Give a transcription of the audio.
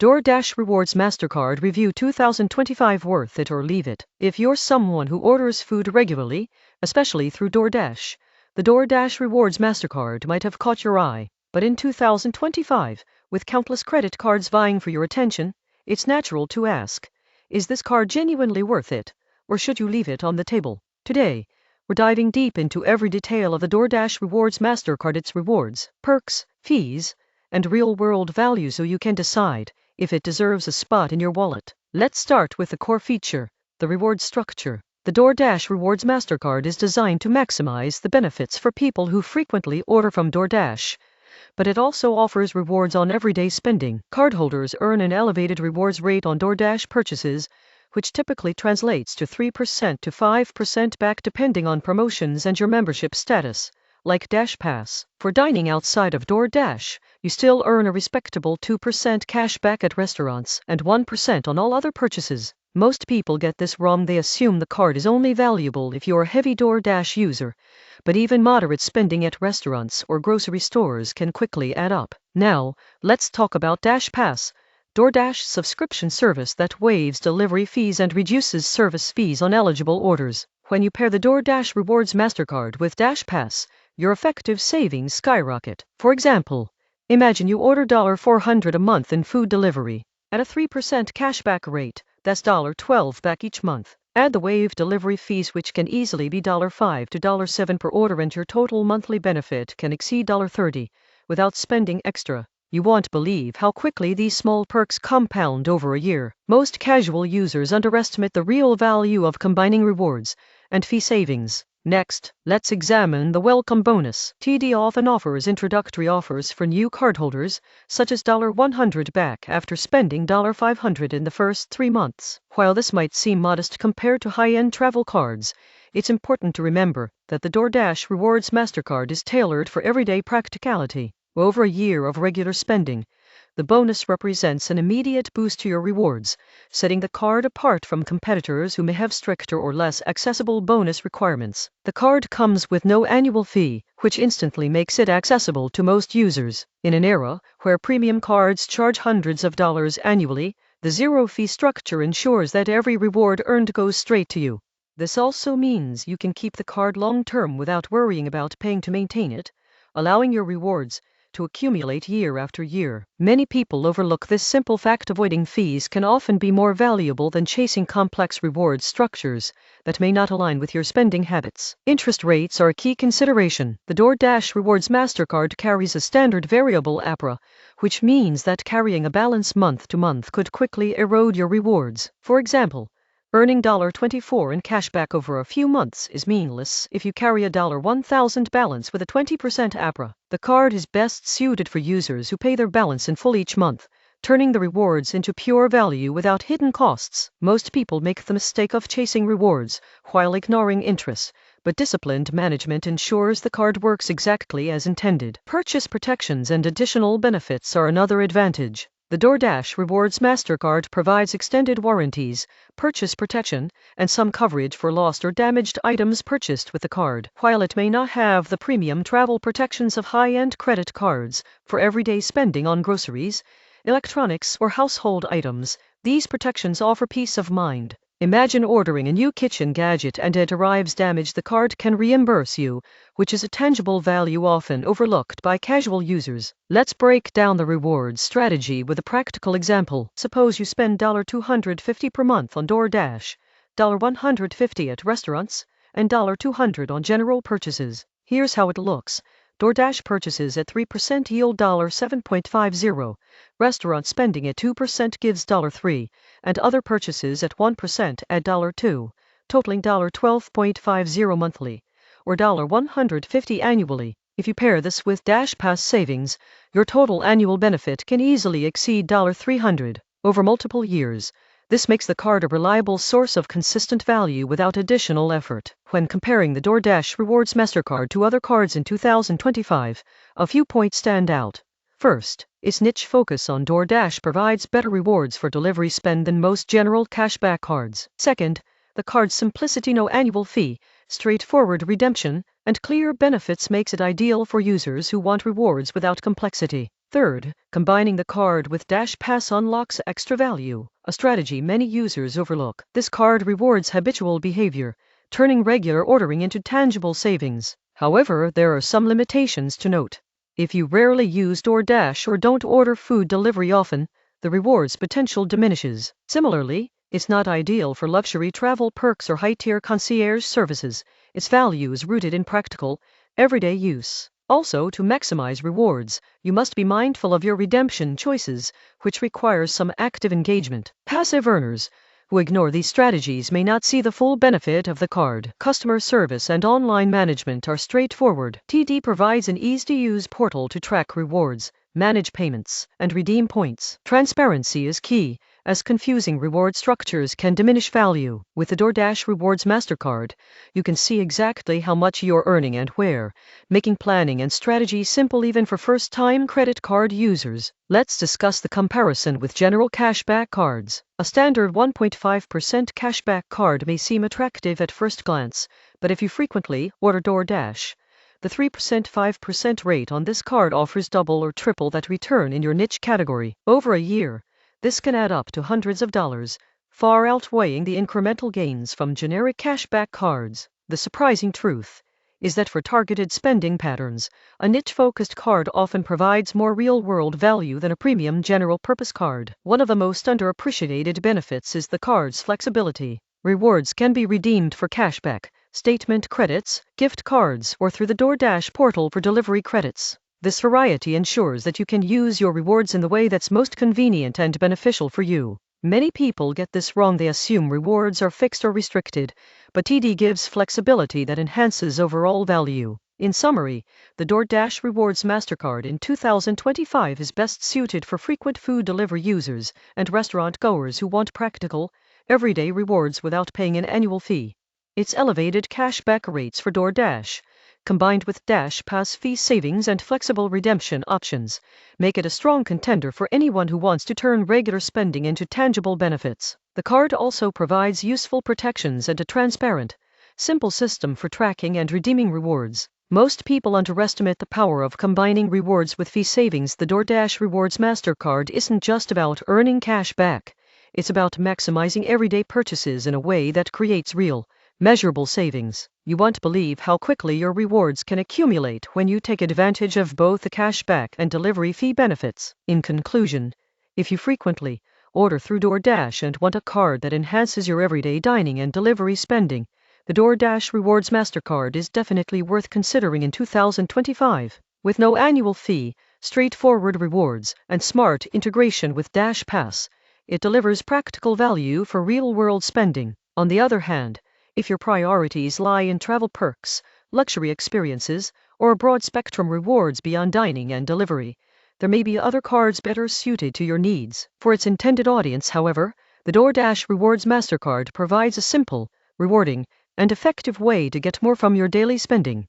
DoorDash Rewards MasterCard Review 2025. Worth it or leave it? If you're someone who orders food regularly, especially through DoorDash, the DoorDash Rewards MasterCard might have caught your eye. But in 2025, with countless credit cards vying for your attention, it's natural to ask, is this card genuinely worth it? Or should you leave it on the table? Today, we're diving deep into every detail of the DoorDash Rewards MasterCard, its rewards, perks, fees, and real-world value so you can decide if it deserves a spot in your wallet. Let's start with the core feature, the reward structure. The DoorDash Rewards MasterCard is designed to maximize the benefits for people who frequently order from DoorDash, but it also offers rewards on everyday spending. Cardholders earn an elevated rewards rate on DoorDash purchases, which typically translates to 3% to 5% back depending on promotions and your membership status. Like DashPass, for dining outside of DoorDash, you still earn a respectable 2% cash back at restaurants and 1% on all other purchases. Most people get this wrong. They assume the card is only valuable if you're a heavy DoorDash user, but even moderate spending at restaurants or grocery stores can quickly add up. Now, let's talk about DashPass, DoorDash subscription service that waives delivery fees and reduces service fees on eligible orders. When you pair the DoorDash Rewards MasterCard with DashPass, your effective savings skyrocket. For example, imagine you order $400 a month in food delivery. At a 3% cashback rate, that's $12 back each month. Add the waived delivery fees, which can easily be $5 to $7 per order, and your total monthly benefit can exceed $30 without spending extra. You won't believe how quickly these small perks compound over a year. Most casual users underestimate the real value of combining rewards and fee savings. Next, let's examine the welcome bonus. TD often offers introductory offers for new cardholders, such as $100 back after spending $500 in the first 3 months. While this might seem modest compared to high-end travel cards, it's important to remember that the DoorDash Rewards MasterCard is tailored for everyday practicality. Over a year of regular spending, the bonus represents an immediate boost to your rewards, setting the card apart from competitors who may have stricter or less accessible bonus requirements. The card comes with no annual fee, which instantly makes it accessible to most users. In an era where premium cards charge hundreds of dollars annually, the zero-fee structure ensures that every reward earned goes straight to you. This also means you can keep the card long-term without worrying about paying to maintain it, allowing your rewards to accumulate year after year. Many people overlook this simple fact. Avoiding fees can often be more valuable than chasing complex reward structures that may not align with your spending habits. Interest rates are a key consideration. The DoorDash Rewards MasterCard carries a standard variable APR, which means that carrying a balance month to month could quickly erode your rewards. For example, earning $24 in cashback over a few months is meaningless if you carry a $1,000 balance with a 20% APR. The card is best suited for users who pay their balance in full each month, turning the rewards into pure value without hidden costs. Most people make the mistake of chasing rewards while ignoring interest, but disciplined management ensures the card works exactly as intended. Purchase protections and additional benefits are another advantage. The DoorDash Rewards MasterCard provides extended warranties, purchase protection, and some coverage for lost or damaged items purchased with the card. While it may not have the premium travel protections of high-end credit cards for everyday spending on groceries, electronics, or household items, these protections offer peace of mind. Imagine ordering a new kitchen gadget and it arrives damaged. The card can reimburse you, which is a tangible value often overlooked by casual users. Let's break down the rewards strategy with a practical example. Suppose you spend $250 per month on DoorDash, $150 at restaurants, and $200 on general purchases. Here's how it looks. DoorDash purchases at 3% yield $7.50, restaurant spending at 2% gives $3, and other purchases at 1% add $2, totaling $12.50 monthly, or $150 annually. If you pair this with DashPass savings, your total annual benefit can easily exceed $300 over multiple years. This makes the card a reliable source of consistent value without additional effort. When comparing the DoorDash Rewards MasterCard to other cards in 2025, a few points stand out. First, its niche focus on DoorDash provides better rewards for delivery spend than most general cashback cards. Second, the card's simplicity, no annual fee, straightforward redemption, and clear benefits makes it ideal for users who want rewards without complexity. Third, combining the card with Dash Pass unlocks extra value, a strategy many users overlook. This card rewards habitual behavior, turning regular ordering into tangible savings. However, there are some limitations to note. If you rarely use DoorDash or don't order food delivery often, the rewards potential diminishes. Similarly, it's not ideal for luxury travel perks or high-tier concierge services. Its value is rooted in practical, everyday use. Also, to maximize rewards, you must be mindful of your redemption choices, which requires some active engagement. Passive earners who ignore these strategies may not see the full benefit of the card. Customer service and online management are straightforward. TD provides an easy-to-use portal to track rewards, manage payments, and redeem points. Transparency is key, as confusing reward structures can diminish value. With the DoorDash Rewards MasterCard, you can see exactly how much you're earning and where, making planning and strategy simple even for first-time credit card users. Let's discuss the comparison with general cashback cards. A standard 1.5% cashback card may seem attractive at first glance, but if you frequently order DoorDash, the 3% 5% rate on this card offers double or triple that return in your niche category. Over a year, this can add up to hundreds of dollars, far outweighing the incremental gains from generic cashback cards. The surprising truth is that for targeted spending patterns, a niche-focused card often provides more real-world value than a premium general-purpose card. One of the most underappreciated benefits is the card's flexibility. Rewards can be redeemed for cashback, statement credits, gift cards, or through the DoorDash portal for delivery credits. This variety ensures that you can use your rewards in the way that's most convenient and beneficial for you. Many people get this wrong. They assume rewards are fixed or restricted, but TD gives flexibility that enhances overall value. In summary, the DoorDash Rewards MasterCard in 2025 is best suited for frequent food delivery users and restaurant goers who want practical, everyday rewards without paying an annual fee. Its elevated cashback rates for DoorDash, combined with Dash Pass fee savings and flexible redemption options, make it a strong contender for anyone who wants to turn regular spending into tangible benefits. The card also provides useful protections and a transparent, simple system for tracking and redeeming rewards. Most people underestimate the power of combining rewards with fee savings. The DoorDash Rewards MasterCard isn't just about earning cash back. It's about maximizing everyday purchases in a way that creates real, measurable savings. You won't believe how quickly your rewards can accumulate when you take advantage of both the cashback and delivery fee benefits. In conclusion, if you frequently order through DoorDash and want a card that enhances your everyday dining and delivery spending, the DoorDash Rewards MasterCard is definitely worth considering in 2025. With no annual fee, straightforward rewards, and smart integration with Dash Pass, it delivers practical value for real-world spending. On the other hand, if your priorities lie in travel perks, luxury experiences, or a broad spectrum rewards beyond dining and delivery, there may be other cards better suited to your needs. For its intended audience, however, the DoorDash Rewards MasterCard provides a simple, rewarding, and effective way to get more from your daily spending.